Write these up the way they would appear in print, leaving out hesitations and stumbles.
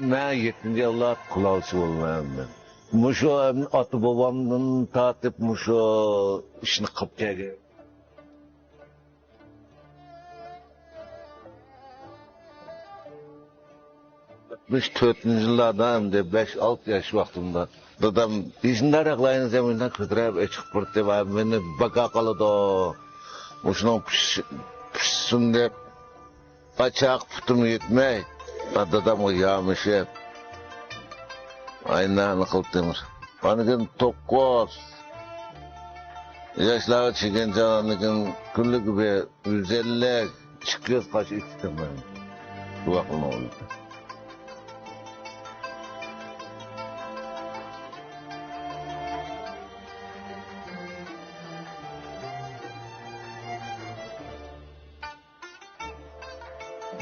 ben 7. yıllar kulağısı olmayan ben. Muşo atı babamdan tatip muşo işini kapıya 64. yıllarda hem de 5-6 yaş vaktimde. Dadam izinde reklayın zeminden kıdırıp çıkıp bırttı ve beni baka kalıdı. Muşunun pişsin deyip açak putum yetmey. Dadam uyuyamış hep. Aynen kıldılar. Anıgın 9 yaşlara çıkın cananıgın günlük bir 150 çıkıyoruz kaç içtim ben. Bu aklıma oldu.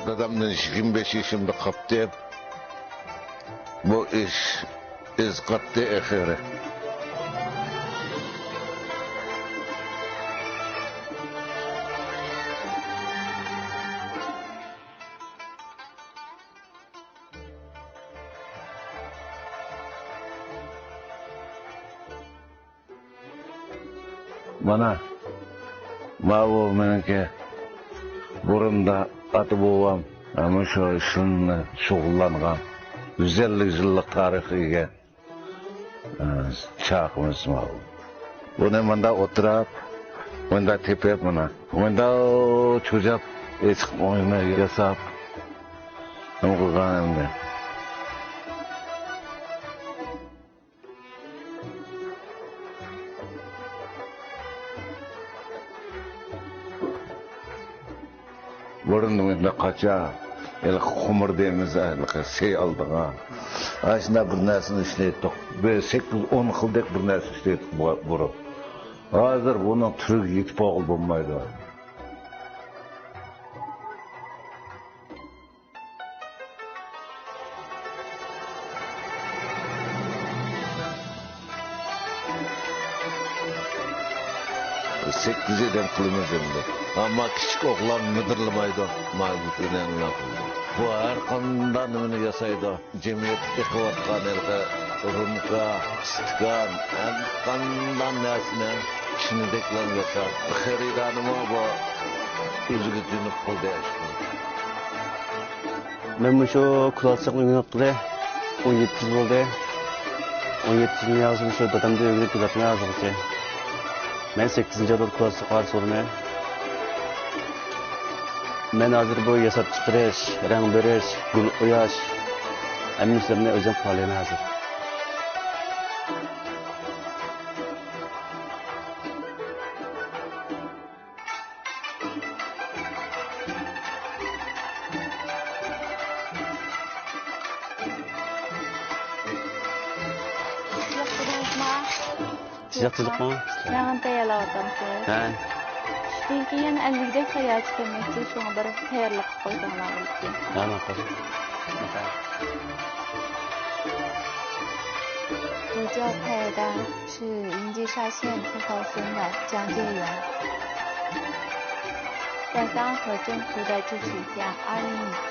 Dadamdan 25 yaşımda kaptı. Bu iş iz kattı ehire. Bana bu menenke burunda atı babam ama şu işinle şugullangan 150 yıllık tarihiye çağımız var. Bunu bana oturup, bana tepep bana, bana çocuk eski oyunu yasap, ama kullanımda. Burun da kaça, el kumur demiz, şey aldık ha. Aslında bir nesini işledik, 8-10 yıldık bir nesini işledik bunu. Hazır bunun türü yetip ağıl bulmaydı. Sekiz eden kılımız emdi. Ama küçük oğlan müdürlümaydı. Mahmut önemli yapıldı. Bu arkamdan bunu yasaydı. Cemiyet ekuvatkan elge, rumka, istikan, arkamdan nesine kişini deklan yasar. Xeridanıma bu üzgü dünüp kıldı eşkı. Ben bu şu klasik ünlükle 17 yıl oldu. 17 yıl yazdım şu dadamda ögülük gülatma yazdım ki. Ben 8. yılda klasik var sormaya. Ben hazır bu yasat çıkırış, renk veriş, gül uyaş. Emin işlemine özüm kalene hazır. Sıcakçılık mı? Ben tayarladım siz. He. Çünkü yani elbette sayar çıkmıştı şu an bir tayarlık koyduğumlar için. Tamam. Bu叫配的是银积沙县出头村的江介元。在当和政府的支持下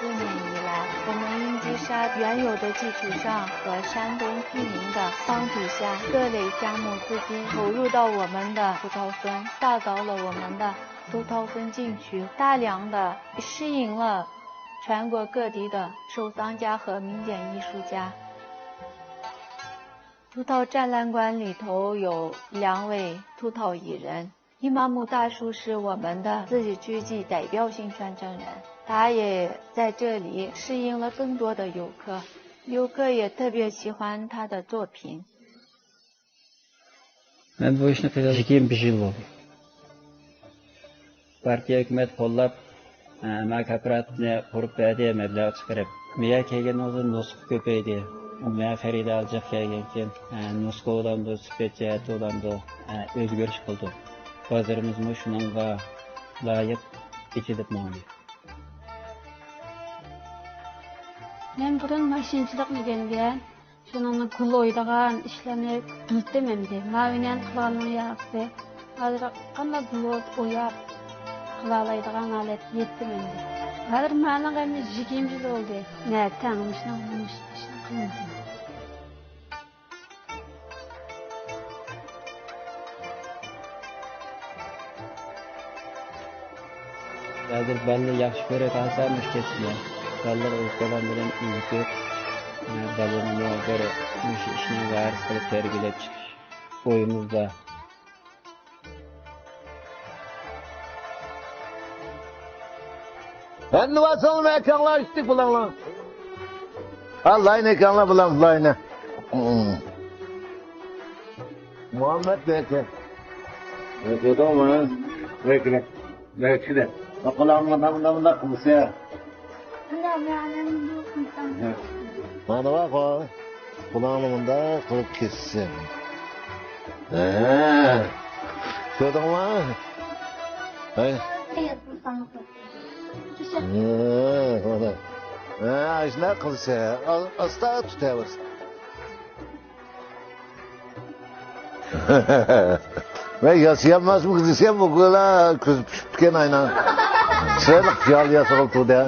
，2014年以来，我们英积沙原有的基础上和山东居民的帮助下，各类项目资金投入到我们的出头村，打造了我们的出头村景区，大量的吸引了全国各地的收藏家和民间艺术家。秃头展览馆里头有2位秃头艺人。伊玛目大叔是我们的自治区级代表性传承人，他也在这里吸引了更多的游客，游客也特别喜欢他的作品。Ben bu işni qilishim 5 yil bo'ldi. Partiya hukumat qo'llab, men kooperativni qurib berdi, mablag' chiqarib. Men kelgandan so'ng nusxa ko'paydi. Men Farida Aljiq kelgankin, nusxa olamdi, sifat olamdi, o'zgarish qildi. Bazarımız şununla layık içilip mağlup. Ben burun maşinçilik öğrengen, şununla kul oydagan işlemler biltememdi. Mavinen kılanın yaptı. Hazır kanla bulot oyap kılalaydıgan alet yettememdi. Hazır bana hem 20 yıl oldu. Ne tanımışsın olmuş. Hozir balni yaxshi ko'ra qolsamiz kesma. Ballar o'zgalar bilan uyuqib, balonni bir o'sha ishni varis qilib tergilab chiqish o'yimizda. Endi vasalım ekranlar içtik bulan lan. Allah'ın ekranlar bulan Allah'ın. Muhammed Beke. Beke de mi? Beke. Beke de. Bakalım bunda kılısı ya. Bana bak o. Kulağımda kılıp kessin. Gördün mü? Hayır. Ne kılısı ya? Asla tutuyoruz. Ve yaşayamaz mı kızı sen bu kadar kız piştken aynen. Sırayla fiyal yasal tutuyor.